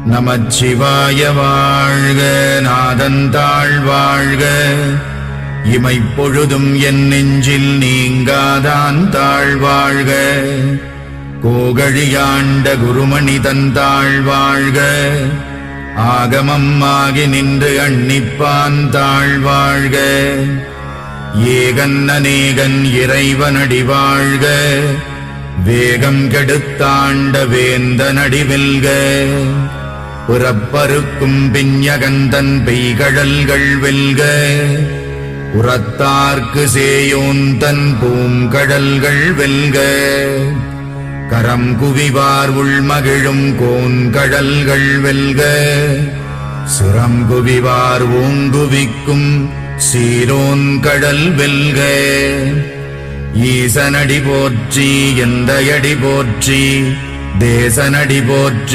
நமச்சிவாய வாழ்க. நாதந்தாள் வாழ்க. இமைப்பொழுதும் என் நெஞ்சில் நீங்காதான் தாழ்வாழ்க. கோகழியாண்ட குருமணி தந்தாள் வாழ்க. ஆகமம் ஆகி நின்று அன்னிப்பான் தாழ்வாழ்க. ஏகன் அநேகன் இறைவனடி வாழ்க. வேகம் கெடுத்தாண்ட வேந்தனடி வெல்க. புறப்பருக்கும் பிஞகந்தன் பெய்கடல்கள் வெல்க. உரத்தார்க்கு சேயோந்தன் பூங்கடல்கள் வெல்க. கரம் குவிவார் உள்மகிழும் கோன்கடல்கள் வெல்க. சுரம் குவிவார் ஓங்குவிக்கும் சீரோன் கடல் வெல்க. ஈசனடி போற்றி எந்தையடி போற்றி தேசனடி போற்றி